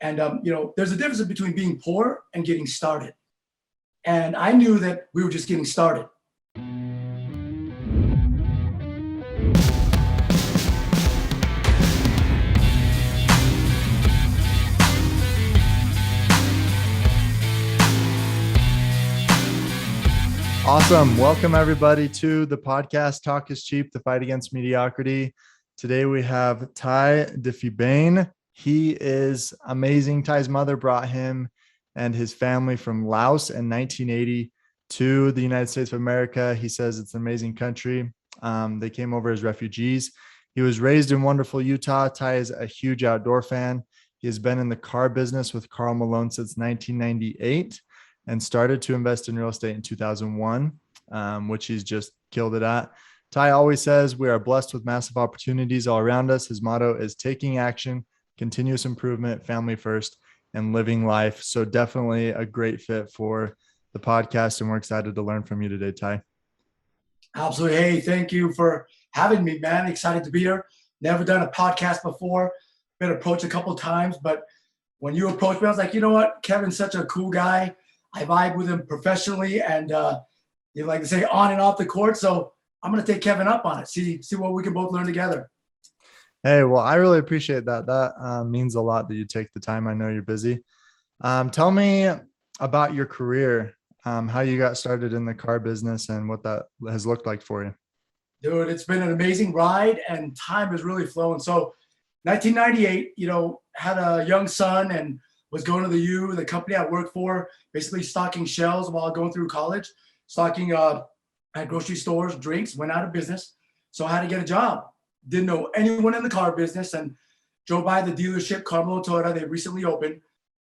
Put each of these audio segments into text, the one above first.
And, there's a difference between being poor and getting started. And I knew that we were just getting started. Awesome. Welcome everybody to the podcast, Talk is Cheap, the Fight Against Mediocrity. Today we have Dyphibane. He is amazing. Ty's mother brought him and his family from Laos in 1980 to the United States of America. He says it's an amazing country. They came over as refugees. He was raised in wonderful Utah. Ty is a huge outdoor fan. He has been in the car business with Karl Malone since 1998. And started to invest in real estate in 2001, which he's just killed it at. Ty always says we are blessed with massive opportunities all around us. His motto is taking action, continuous improvement, family first, and living life. So definitely a great fit for the podcast. And we're excited to learn from you today, Ty. Absolutely. Hey, thank you for having me, man. Excited to be here. Never done a podcast before. Been approached a couple of times, but when you approached me, I was like, you know what? Kevin's such a cool guy. I vibe with him professionally and you like to say on and off the court. So I'm going to take Kevin up on it. See what we can both learn together. Hey, well, I really appreciate that. That means a lot that you take the time. I know you're busy. Tell me about your career, how you got started in the car business and what that has looked like for you. Dude, it's been an amazing ride and time has really flown. So 1998, had a young son and was going to the company I worked for, basically stocking shelves while going through college, stocking at grocery stores, drinks, went out of business. So I had to get a job. Didn't know anyone in the car business and drove by the dealership, Karl Malone Toyota. They recently opened.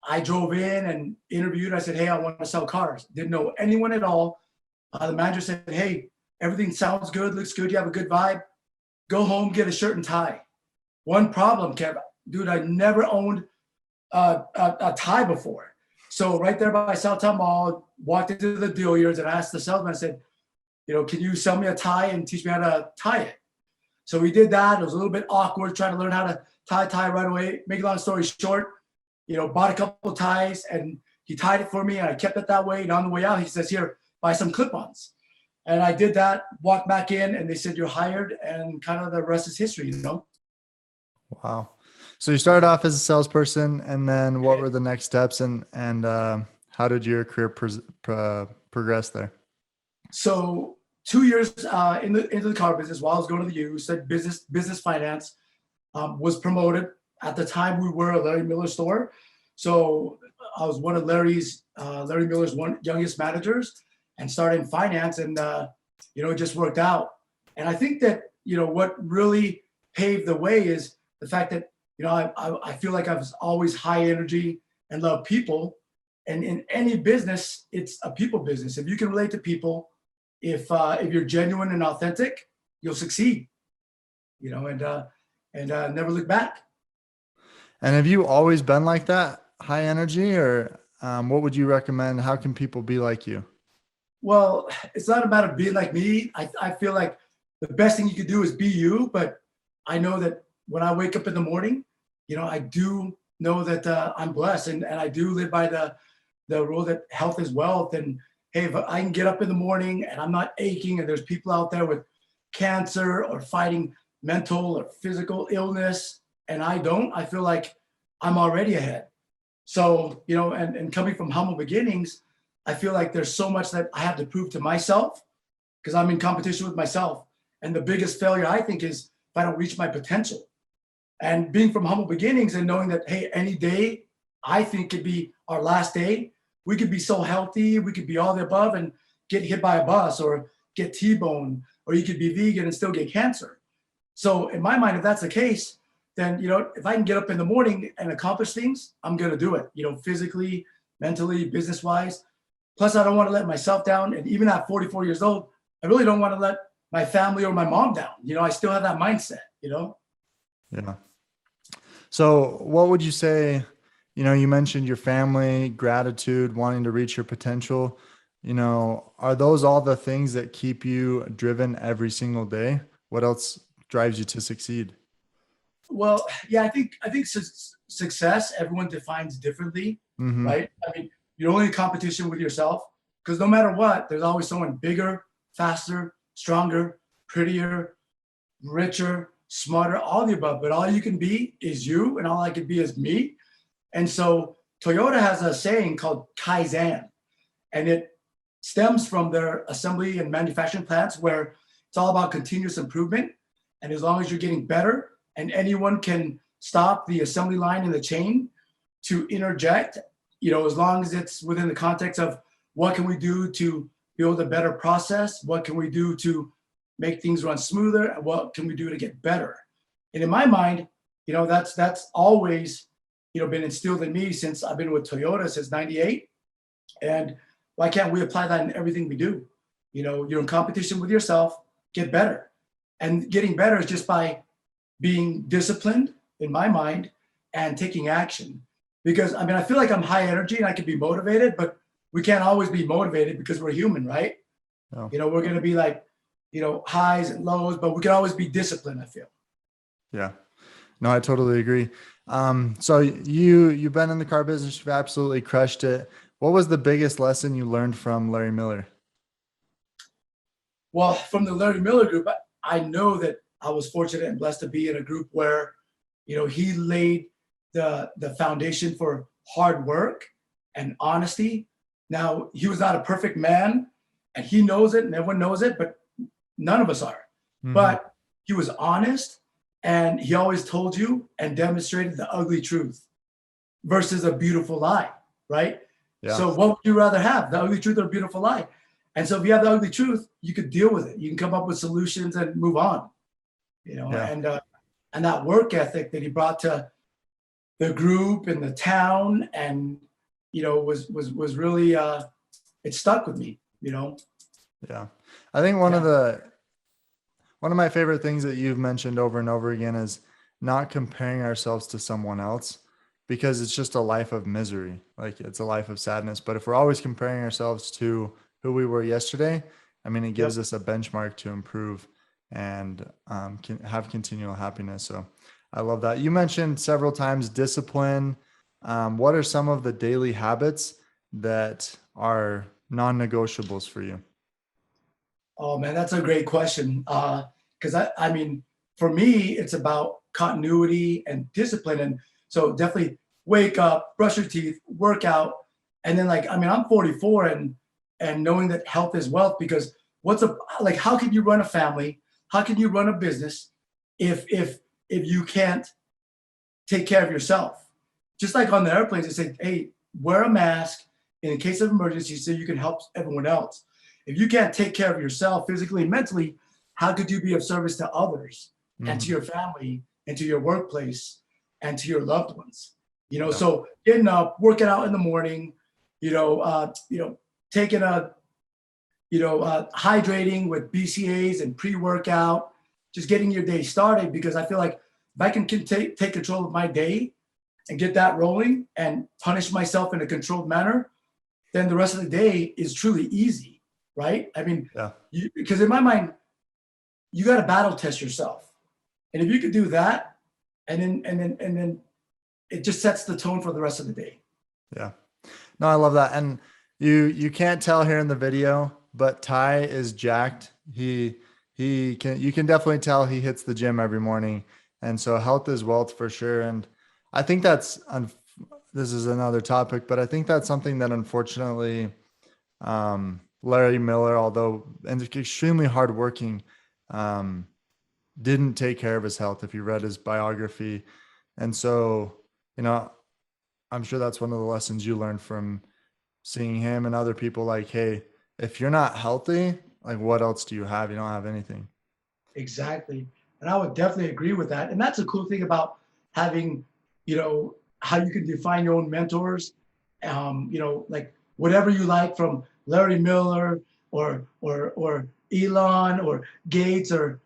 I drove in and interviewed. I said, hey, I want to sell cars. Didn't know anyone at all. The manager said, hey, everything sounds good, looks good. You have a good vibe. Go home, get a shirt and tie. One problem, Kev. Dude, I never owned a tie before. So right there by Southtown Mall, walked into the dealers and asked the salesman, I said, can you sell me a tie and teach me how to tie it? So we did that. It was a little bit awkward trying to learn how to tie right away. Make a long story short, bought a couple of ties and he tied it for me and I kept it that way. And on the way out, he says, here, buy some clip-ons. And I did that, walked back in and they said, you're hired, and kind of the rest is history, Wow. So you started off as a salesperson, and then what were the next steps, and how did your career progress there? So 2 years into the car business while I was going to the U, said business finance, was promoted. At the time, we were a Larry Miller store. So I was one of Larry Miller's youngest managers and started in finance, and it just worked out. And I think that, what really paved the way is the fact that I feel like I was always high energy and love people. And in any business, it's a people business. If you can relate to people, if you're genuine and authentic, you'll succeed, and never look back. And have you always been like that, high energy, or what would you recommend? How can people be like you? Well, it's not about being like me. I feel like the best thing you could do is be you, but I know that when I wake up in the morning, I do know that I'm blessed and I do live by the rule that health is wealth. And hey, if I can get up in the morning and I'm not aching and there's people out there with cancer or fighting mental or physical illness and I don't, I feel like I'm already ahead. So, and coming from humble beginnings, I feel like there's so much that I have to prove to myself because I'm in competition with myself. And the biggest failure, I think, is if I don't reach my potential. And being from humble beginnings and knowing that, hey, any day I think could be our last day. We could be so healthy, we could be all the above and get hit by a bus or get T-boned, or you could be vegan and still get cancer. So in my mind, if that's the case, then, if I can get up in the morning and accomplish things, I'm going to do it, physically, mentally, business-wise. Plus, I don't want to let myself down. And even at 44 years old, I really don't want to let my family or my mom down. I still have that mindset, Yeah. So what would you say, you mentioned your family, gratitude, wanting to reach your potential. Are those all the things that keep you driven every single day? What else drives you to succeed? Well, yeah, I think success, everyone defines differently, Mm-hmm. right? I mean, you're only in competition with yourself because no matter what, there's always someone bigger, faster, stronger, prettier, richer, smarter, all the above. But all you can be is you, and all I can be is me. And so Toyota has a saying called Kaizen, and it stems from their assembly and manufacturing plants where it's all about continuous improvement. And as long as you're getting better and anyone can stop the assembly line in the chain to interject, as long as it's within the context of what can we do to build a better process, what can we do to make things run smoother, and what can we do to get better. And in my mind, that's always, been instilled in me since I've been with Toyota since '98. And why can't we apply that in everything we do? You're in competition with yourself, get better. And getting better is just by being disciplined, in my mind, and taking action. Because I feel like I'm high energy and I can be motivated, but we can't always be motivated because we're human, right? Oh. We're going to be like, highs and lows, but we can always be disciplined, I feel. Yeah. No, I totally agree. So you've been in the car business, you've absolutely crushed it. What was the biggest lesson you learned from Larry Miller? Well, from the Larry Miller group, I know that I was fortunate and blessed to be in a group where, he laid the foundation for hard work and honesty. Now, he was not a perfect man, and he knows it, and everyone knows it, but none of us are. Mm-hmm. But he was honest, and he always told you and demonstrated the ugly truth versus a beautiful lie, right? Yeah. So what would you rather have, the ugly truth or a beautiful lie? And so if you have the ugly truth, you could deal with it. You can come up with solutions and move on, yeah. And that work ethic that he brought to the group and the town, and was really it stuck with me. Yeah, I think one of my favorite things that you've mentioned over and over again is not comparing ourselves to someone else, because it's just a life of misery. Like, it's a life of sadness. But if we're always comparing ourselves to who we were yesterday, it gives us a benchmark to improve and can have continual happiness. So I love that. You mentioned several times discipline. What are some of the daily habits that are non-negotiables for you? Oh man, that's a great question. Because for me, it's about continuity and discipline. And so definitely wake up, brush your teeth, work out. And then I'm 44 and knowing that health is wealth, because how can you run a family? How can you run a business if you can't take care of yourself? Just like on the airplanes, they say, hey, wear a mask in case of emergency so you can help everyone else. If you can't take care of yourself physically and mentally, how could you be of service to others and to your family and to your workplace and to your loved ones? So getting up, working out in the morning, taking hydrating with BCAAs and pre-workout, just getting your day started, because I feel like if I can take control of my day and get that rolling and punish myself in a controlled manner, then the rest of the day is truly easy, right? Because in my mind, you got to battle test yourself. And if you could do that, and then it just sets the tone for the rest of the day. Yeah. No, I love that. And you can't tell here in the video, but Ty is jacked. You can definitely tell he hits the gym every morning. And so health is wealth for sure. And I think this is another topic, but I think that's something that unfortunately, Larry Miller, although extremely hardworking, didn't take care of his health if you read his biography. And so, I'm sure that's one of the lessons you learned from seeing him and other people, like, hey, if you're not healthy, like, what else do you have? You don't have anything. Exactly. And I would definitely agree with that. And that's a cool thing about having, how you can define your own mentors, like whatever you like, from Larry Miller or Elon or Gates or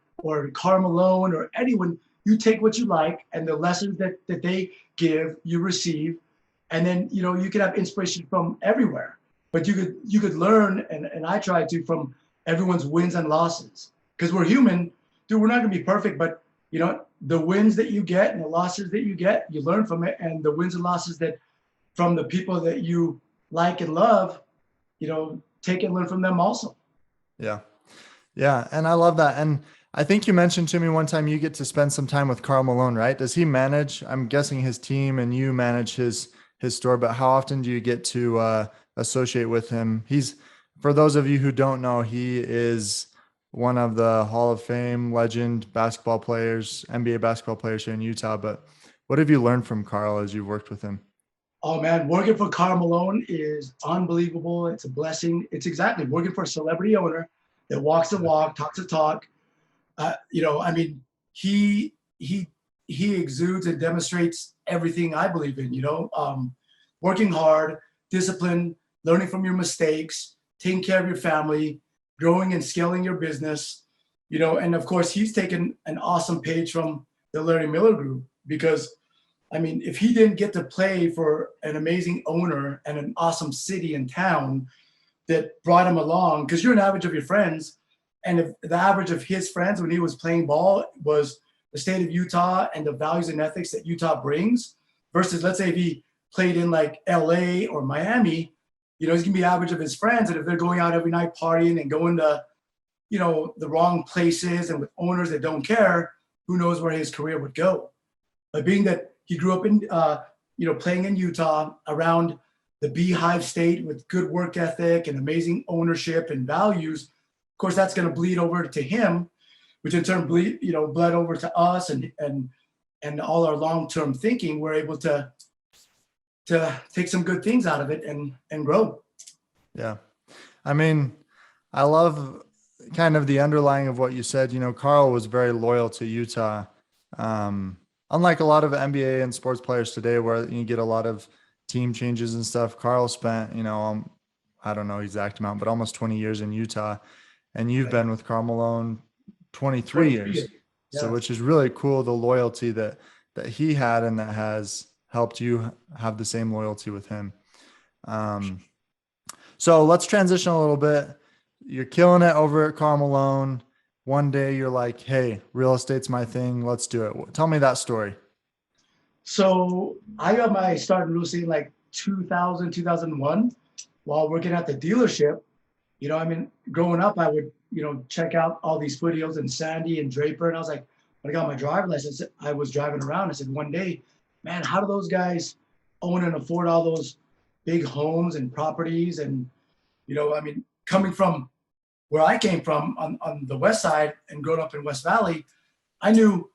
Karl Malone or anyone. You take what you like and the lessons that they give, you receive. And then, you can have inspiration from everywhere, but you could learn. And I try to, from everyone's wins and losses, because we're human, dude. We're not going to be perfect, but the wins that you get and the losses that you get, you learn from it. And the wins and losses that from the people that you like and love, take and learn from them also. Yeah. Yeah. And I love that. And I think you mentioned to me one time you get to spend some time with Karl Malone, right? Does he manage, I'm guessing, his team, and you manage his store, but how often do you get to associate with him? For those of you who don't know, he is one of the Hall of Fame legend basketball players, NBA basketball players here in Utah. But what have you learned from Karl as you've worked with him? Oh man, working for Karl Malone is unbelievable. It's a blessing. It's exactly working for a celebrity owner that walks the walk, talks the talk. I mean, he exudes and demonstrates everything I believe in. Working hard, discipline, learning from your mistakes, taking care of your family, growing and scaling your business. And of course, he's taken an awesome page from the Larry Miller Group, because I mean, if he didn't get to play for an amazing owner and an awesome city and town that brought him along, because you're an average of your friends, and if the average of his friends when he was playing ball was the state of Utah and the values and ethics that Utah brings, versus let's say if he played in like LA or Miami, he's gonna be average of his friends. And if they're going out every night partying and going to, the wrong places and with owners that don't care, who knows where his career would go. But being that he grew up in, playing in Utah around the Beehive State with good work ethic and amazing ownership and values, of course, that's going to bleed over to him, which in turn bled over to us and all our long-term thinking. We're able to take some good things out of it and grow. Yeah. I mean, I love kind of the underlying of what you said. Karl was very loyal to Utah. Unlike a lot of NBA and sports players today, where you get a lot of team changes and stuff, Karl spent, I don't know the exact amount, but almost 20 years in Utah. And you've been with Karl Malone 23 years. Yeah. So, which is really cool, the loyalty that he had and that has helped you have the same loyalty with him. So let's transition a little bit. You're killing it over at Karl Malone. One day you're like, hey, real estate's my thing. Let's do it. Tell me that story. So I got my start in real estate in like 2000, 2001 while working at the dealership. Growing up, I would, check out all these foothills in Sandy and Draper. And I was like, when I got my driver's license, I was driving around. I said, one day, man, how do those guys own and afford all those big homes and properties? And, coming from where I came from on the west side and growing up in West Valley, I didn't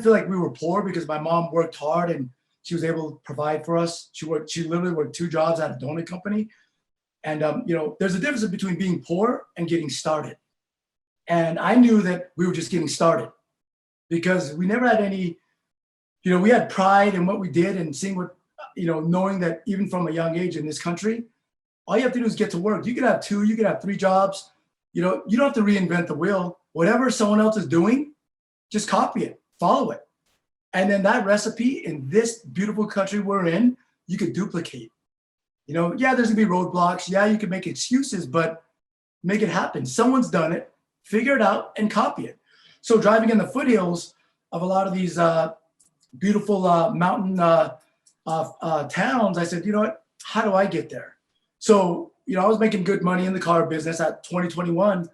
feel like we were poor because my mom worked hard and she was able to provide for us. She literally worked 2 jobs at a donut company. And, there's a difference between being poor and getting started. And I knew that we were just getting started because we never had any, we had pride in what we did and seeing what, knowing that even from a young age in this country, all you have to do is get to work. You could have 2, you could have 3 jobs. You don't have to reinvent the wheel. Whatever someone else is doing, just copy it, follow it. And then that recipe in this beautiful country we're in, you could duplicate. Yeah, there's gonna be roadblocks. Yeah, you can make excuses, but make it happen. Someone's done it, figure it out and copy it. So driving in the foothills of a lot of these beautiful mountain towns, I said, you know what, how do I get there? So, I was making good money in the car business. At 2021,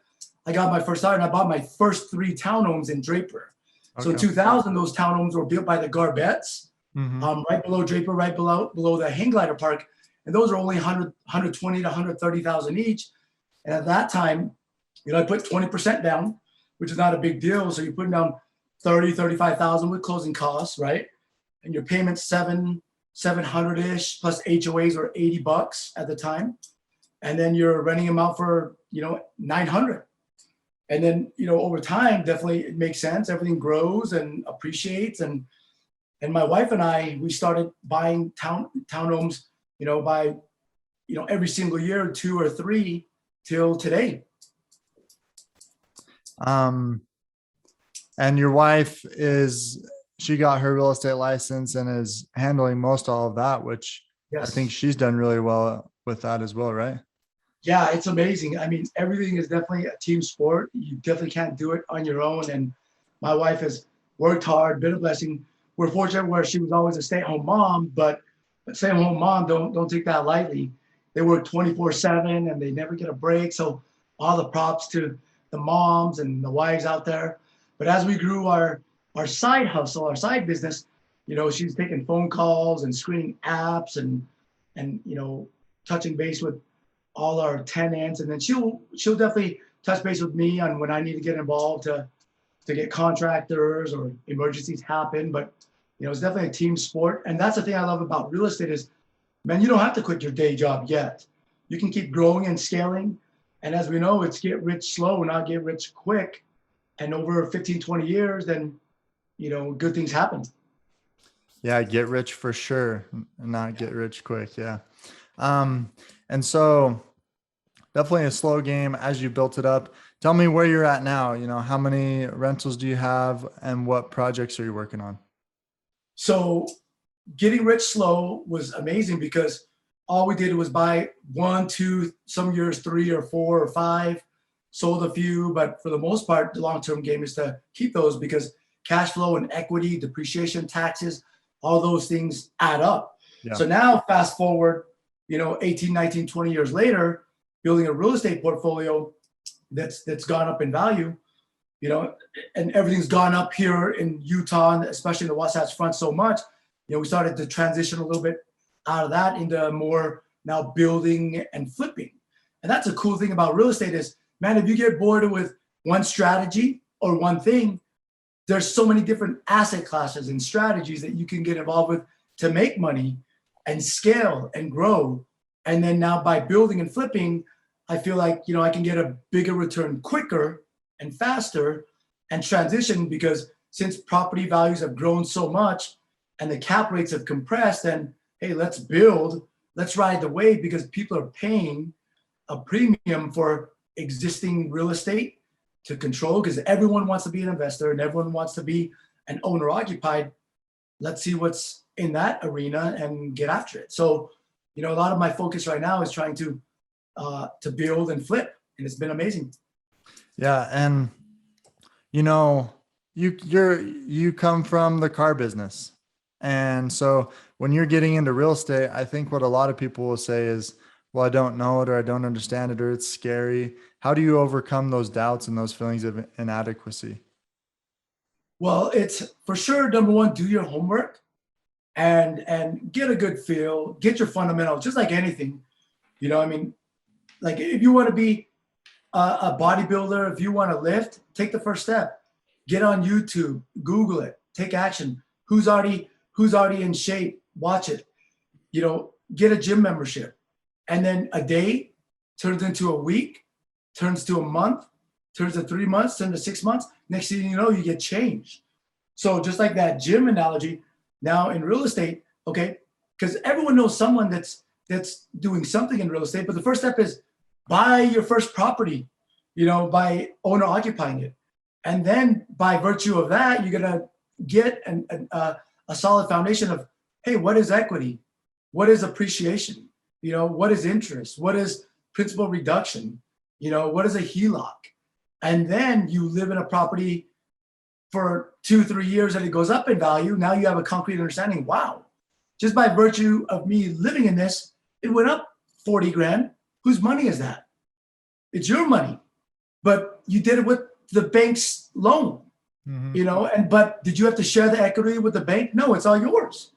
I got my first car and I bought my first 3 townhomes in Draper. Okay. So in 2000, those townhomes were built by the Garbettes, right below Draper, right below the hang glider park. And those are only 120 to 130,000 each. And at that time, I put 20% down, which is not a big deal. So you're putting down 35,000 with closing costs, right? And your payment's 700-ish plus HOAs were $80 at the time. And then you're renting them out for, 900. And then, over time, definitely it makes sense. Everything grows and appreciates. And my wife and I, we started buying townhomes, by, every single year, 2 or 3 till today. And your wife she got her real estate license and is handling most all of that, which yes. I think she's done really well with that as well, right? Yeah, it's amazing. I mean, everything is definitely a team sport. You definitely can't do it on your own. And my wife has worked hard, been a blessing. We're fortunate where she was always a stay-at-home mom, but stay-at-home mom, don't take that lightly. They work 24/7 and they never get a break. So all the props to the moms and the wives out there. But as we grew our side hustle, our side business, she's taking phone calls and screening apps and touching base with all our tenants. And then she'll definitely touch base with me on when I need to get involved to get contractors or emergencies happen. But it's definitely a team sport. And that's the thing I love about real estate is, man, you don't have to quit your day job yet. You can keep growing and scaling. And as we know, it's get rich slow, not get rich quick. And over 15, 20 years, then, good things happen. Yeah, get rich for sure, and not get rich quick. Yeah. And so definitely a slow game as you built it up. Tell me where you're at now. How many rentals do you have and what projects are you working on? So getting rich slow was amazing because all we did was buy 1, 2, some years 3 or 4 or 5, sold a few, but for the most part, the long-term game is to keep those because cash flow and equity, depreciation, taxes, all those things add up. Yeah. So now fast forward, 18, 19, 20 years later, building a real estate portfolio that's gone up in value, and everything's gone up here in Utah, especially in the Wasatch Front so much, we started to transition a little bit out of that into more now building and flipping. And that's a cool thing about real estate is, man, if you get bored with one strategy or one thing, there's so many different asset classes and strategies that you can get involved with to make money and scale and grow. And then now by building and flipping, I feel like, I can get a bigger return quicker and faster and transition because since property values have grown so much and the cap rates have compressed, then, hey, let's build, let's ride the wave because people are paying a premium for existing real estate to control because everyone wants to be an investor and everyone wants to be an owner occupied. Let's see what's in that arena and get after it. So, a lot of my focus right now is trying to build and flip, and it's been amazing. Yeah. And, you come from the car business. And so when you're getting into real estate, I think what a lot of people will say is, well, I don't know it, or I don't understand it, or it's scary. How do you overcome those doubts and those feelings of inadequacy? Well, it's for sure, number one, do your homework and get a good feel, get your fundamentals, just like anything. Like if you want to be a bodybuilder, if you want to lift, take the first step. Get on YouTube, Google it, take action. Who's already in shape? Watch it. Get a gym membership. And then a day turns into a week, turns to a month, turns to 3 months, turns to 6 months. Next thing you know, you get changed. So just like that gym analogy, now in real estate, okay, because everyone knows someone that's doing something in real estate, but the first step is buy your first property, by owner occupying it. And then by virtue of that, you're going to get a solid foundation of, hey, what is equity? What is appreciation? What is interest? What is principal reduction? What is a HELOC? And then you live in a property for 2-3 years and it goes up in value. Now you have a concrete understanding. Wow, just by virtue of me living in this, it went up 40 grand. Whose money is that? It's your money, but you did it with the bank's loan, but did you have to share the equity with the bank? No, it's all yours.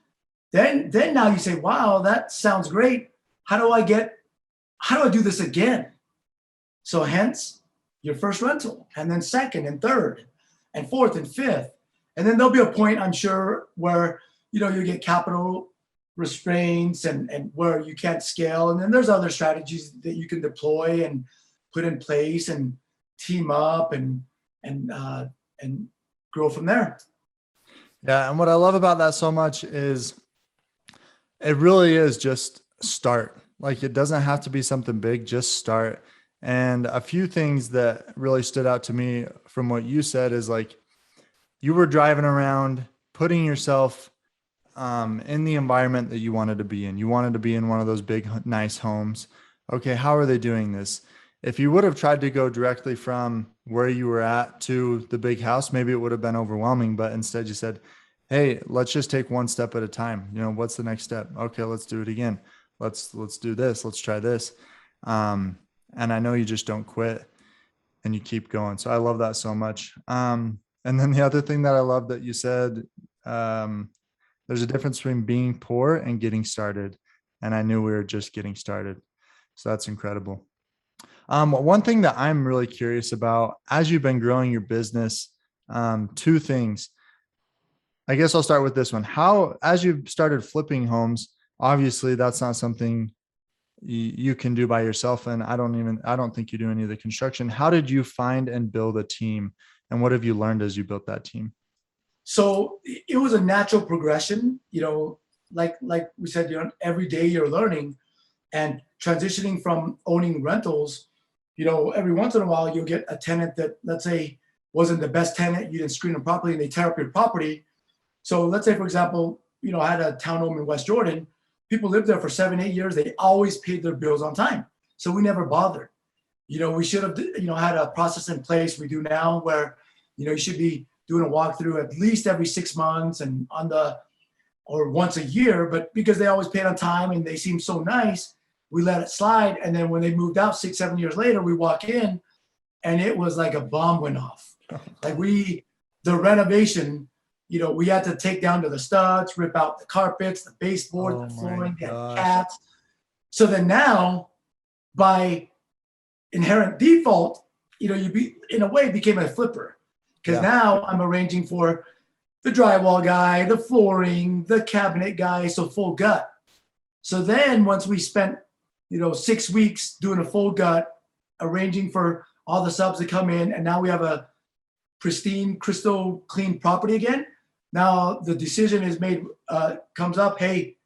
Then now you say, wow, that sounds great. How do I do this again? So hence your first rental, and then second and third and fourth and fifth. And then there'll be a point, I'm sure, where, you get capital restraints and where you can't scale. And then there's other strategies that you can deploy and put in place and team up and grow from there. Yeah. And what I love about that so much is it really is just start. Like it doesn't have to be something big, just start. And a few things that really stood out to me from what you said is like, you were driving around, putting yourself in the environment that you wanted to be in. You wanted to be in one of those big, nice homes. Okay, how are they doing this? if you would have tried to go directly from where you were at to the big house, maybe it would have been overwhelming, but instead you said, hey, let's just take one step at a time. You know, what's the next step? Okay, let's do it again. Let's do this. Let's try this. And I know you just don't quit and you keep going. So I love that so much. And then the other thing that I love that you said, there's a difference between being poor and getting started. And I knew we were just getting started. So that's incredible. One thing that I'm really curious about as you've been growing your business, two things. I guess I'll start with this one. How, as you've started flipping homes, obviously that's not something you can do by yourself. And I don't think you do any of the construction. How did you find and build a team? And what have you learned as you built that team? So it was a natural progression, you know, like we said, you know, every day you're learning and transitioning from owning rentals. You know, every once in a while you'll get a tenant that, let's say, wasn't the best tenant, you didn't screen them properly, and they tear up your property. So let's say, for example, you know, I had a townhome in West Jordan. People lived there for 7-8 years. They always paid their bills on time. So we never bothered. You know, we should have, you know, had a process in place we do now where, you know, you should be doing a walkthrough at least every 6 months and or once a year. But because they always paid on time and they seemed so nice, we let it slide. And then when they moved out 6-7 years later, we walk in and it was like a bomb went off. Like the renovation, you know, we had to take down to the studs, rip out the carpets, the baseboard, the flooring, the cats. So then now, by inherent default, you know, in a way became a flipper. Because now I'm arranging for the drywall guy, the flooring, the cabinet guy, so full gut. So then once we spent, you know, 6 weeks doing a full gut, arranging for all the subs to come in, and now we have a pristine, crystal clean property again. Now the decision is made, comes up, hey,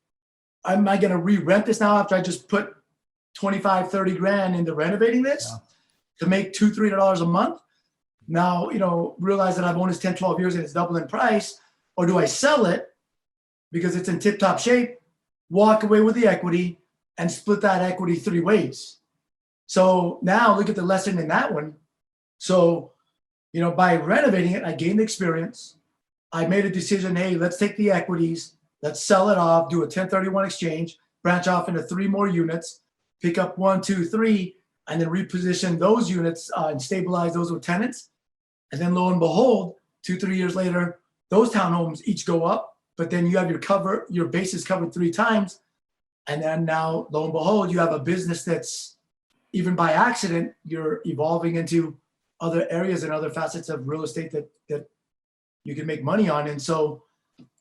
am I going to re-rent this now after I just put 25, 30 grand into renovating this to make $200-$300 a month? Now, you know, realize that I've owned this 10, 12 years and it's doubled in price, or do I sell it because it's in tip-top shape, walk away with the equity and split that equity 3 ways? So now look at the lesson in that one. So, you know, by renovating it, I gained experience. I made a decision, hey, let's take the equities, let's sell it off, do a 1031 exchange, branch off into 3 more units, pick up 1, 2, 3, and then reposition those units and stabilize those with tenants. And then lo and behold, 2-3 years later, those townhomes each go up, but then you have your bases covered 3 times. And then now, lo and behold, you have a business that's, even by accident, you're evolving into other areas and other facets of real estate that you can make money on. And so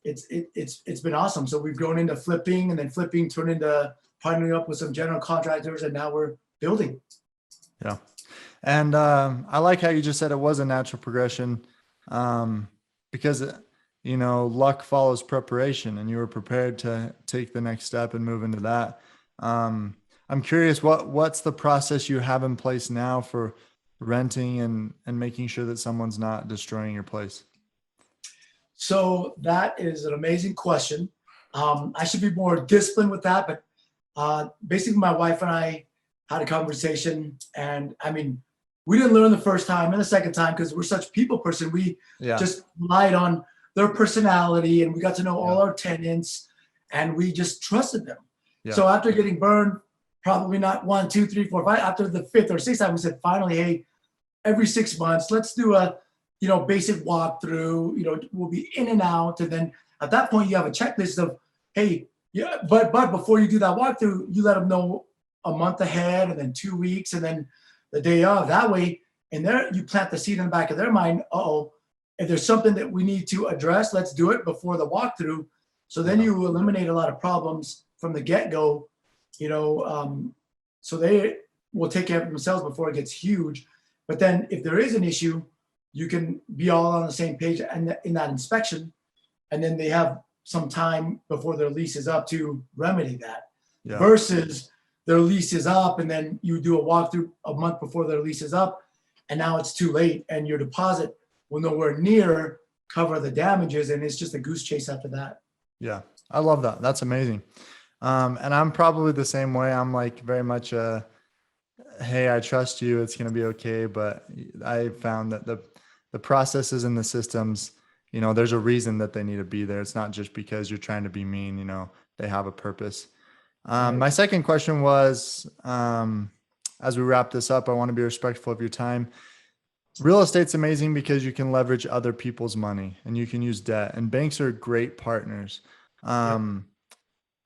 it's been awesome. So we've grown into flipping, and then flipping turned into partnering up with some general contractors, and now we're building. Yeah. And I like how you just said it was a natural progression, because, you know, luck follows preparation, and you were prepared to take the next step and move into that. I'm curious, what's the process you have in place now for renting and making sure that someone's not destroying your place? So that is an amazing question. I should be more disciplined with that, but basically my wife and I had a conversation, and I mean, we didn't learn the first time and the second time because we're such people person. We just relied on their personality, and we got to know all our tenants, and we just trusted them. So after getting burned, probably not 1, 2, 3, 4, 5, after the 5th or 6th time, we said, finally, hey, every 6 months, let's do a, you know, basic walkthrough. You know, we'll be in and out. And then at that point, you have a checklist of, hey, but before you do that walkthrough, you let them know a month ahead, and then 2 weeks, and then the day of. That way, and there you plant the seed in the back of their mind. If there's something that we need to address, let's do it before the walkthrough. So then you eliminate a lot of problems from the get-go, you know, so they will take care of themselves before it gets huge. But then if there is an issue, you can be all on the same page in that inspection, and then they have some time before their lease is up to remedy that. Versus their lease is up, and then you do a walkthrough a month before their lease is up, and now it's too late, and your deposit will nowhere near cover the damages, and it's just a goose chase after that. Yeah, I love that. That's amazing. And I'm probably the same way. I'm like very much hey, I trust you, it's going to be okay. But I found that the processes and the systems, there's a reason that they need to be there. It's not just because you're trying to be mean, they have a purpose. Right. My second question was, as we wrap this up, I want to be respectful of your time. Real estate's amazing because you can leverage other people's money and you can use debt, and banks are great partners. Yep.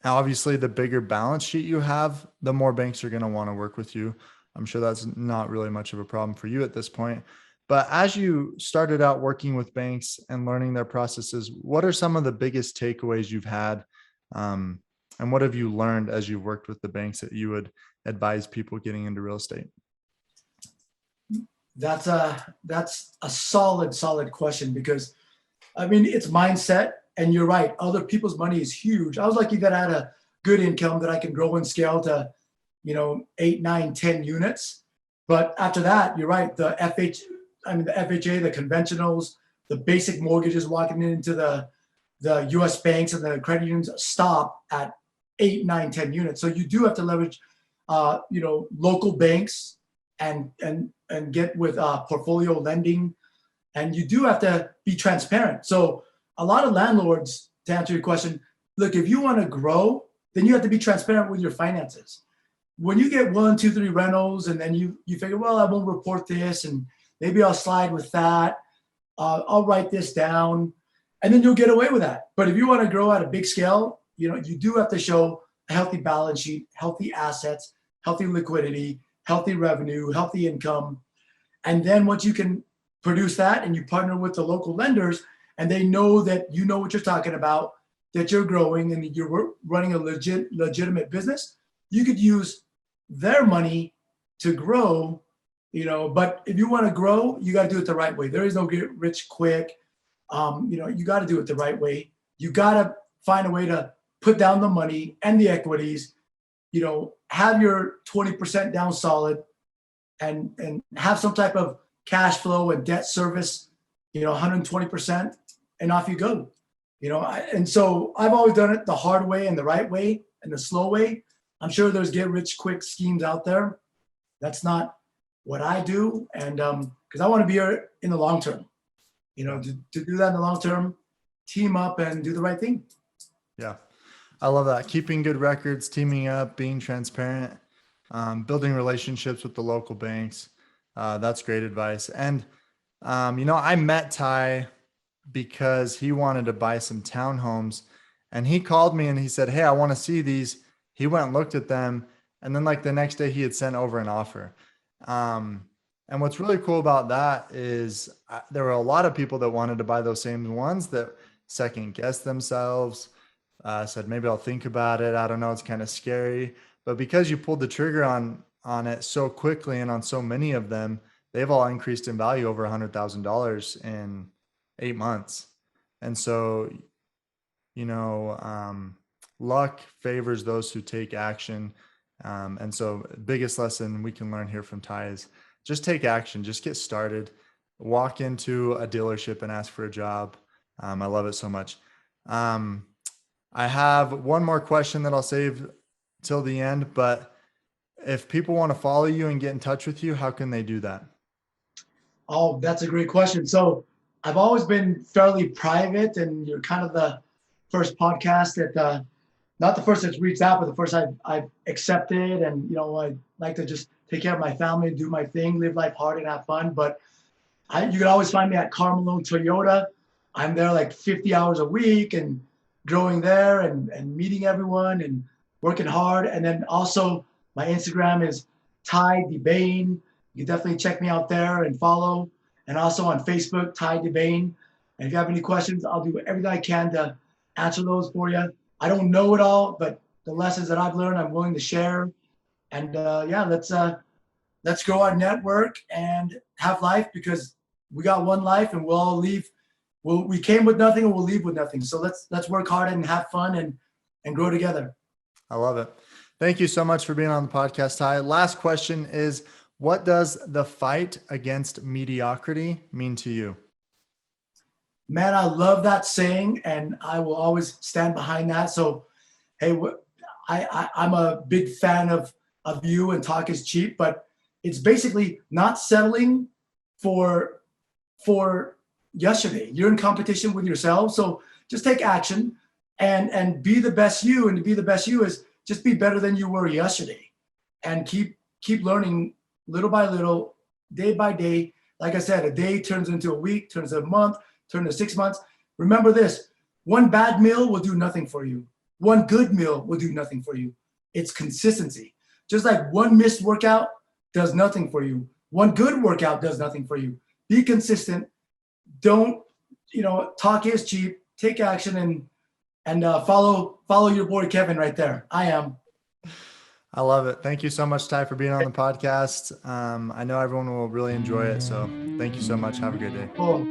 Obviously, the bigger balance sheet you have, the more banks are going to want to work with you. I'm sure that's not really much of a problem for you at this point. But as you started out working with banks and learning their processes, what are some of the biggest takeaways you've had? And what have you learned as you've worked with the banks that you would advise people getting into real estate? That's a solid question, because I mean, it's mindset, and you're right. Other people's money is huge. I was lucky that I had a good income that I can grow and scale to, 8, 9, 10 units. But after that, you're right. The FHA, the conventionals, the basic mortgages walking into the US banks and the credit unions stop at 8, 9, 10 units. So you do have to leverage, local banks and get with portfolio lending, and you do have to be transparent. So a lot of landlords, to answer your question, look, if you want to grow, then you have to be transparent with your finances. When you get 1, 2, 3 rentals, and then you figure, well, I won't report this, and maybe I'll slide with that. I'll write this down, and then you'll get away with that. But if you want to grow at a big scale, you do have to show a healthy balance sheet, healthy assets, healthy liquidity, healthy revenue, healthy income. And then once you can produce that and you partner with the local lenders and they know that you know what you're talking about, that you're growing and you're running a legitimate business, you could use their money to grow, but if you want to grow, you got to do it the right way. There is no get rich quick. You got to do it the right way. You got to find a way to put down the money and the equities, have your 20% down solid, and have some type of cash flow and debt service, 120%, and off you go. And so I've always done it the hard way and the right way and the slow way. I'm sure there's get rich quick schemes out there. That's not what I do. And because I want to be here in the long term, to do that in the long term, team up and do the right thing. Yeah. I love that. Keeping good records, teaming up, being transparent, building relationships with the local banks. That's great advice. And, I met Ty because he wanted to buy some townhomes, and he called me and he said, hey, I want to see these. He went and looked at them. And then the next day he had sent over an offer. And what's really cool about that is there were a lot of people that wanted to buy those same ones that second guessed themselves. Said, maybe I'll think about it. I don't know. It's kind of scary. But because you pulled the trigger on it so quickly and on so many of them, they've all increased in value over $100,000 in 8 months. And so, luck favors those who take action. And so biggest lesson we can learn here from Ty is just take action, just get started, walk into a dealership and ask for a job. I love it so much. I have one more question that I'll save till the end, but if people want to follow you and get in touch with you, how can they do that? Oh, that's a great question. So I've always been fairly private, and you're kind of the first podcast that, not the first that's reached out, but the first I've accepted. And, I like to just take care of my family, do my thing, live life hard and have fun. But you can always find me at Karl Malone Toyota. I'm there like 50 hours a week and growing there and meeting everyone and working hard. And then also my Instagram is Ty Dyphibane. You can definitely check me out there and follow. And also on Facebook, Ty Dyphibane. And if you have any questions, I'll do everything I can to answer those for you. I don't know it all, but the lessons that I've learned, I'm willing to share. And let's grow our network and have life, because we got one life and we'll all leave. We came with nothing and we'll leave with nothing. So let's work hard and have fun and grow together. I love it. Thank you so much for being on the podcast, Ty. Last question is, what does the fight against mediocrity mean to you? Man, I love that saying, and I will always stand behind that. So, hey, I'm a big fan of you, and talk is cheap, but it's basically not settling for yesterday. You're in competition with yourself. So just take action and be the best you. And to be the best you is just be better than you were yesterday, and keep learning little by little, day by day. Like I said, a day turns into a week, turns into a month, turns to 6 months. Remember this: one bad meal will do nothing for you. One good meal will do nothing for you. It's consistency. Just like one missed workout does nothing for you, one good workout does nothing for you. Be consistent. Don't, talk is cheap. Take action and follow your boy Kevin right there. I am. I love it. Thank you so much, Ty, for being on the podcast. I know everyone will really enjoy it. So thank you so much. Have a good day. Cool.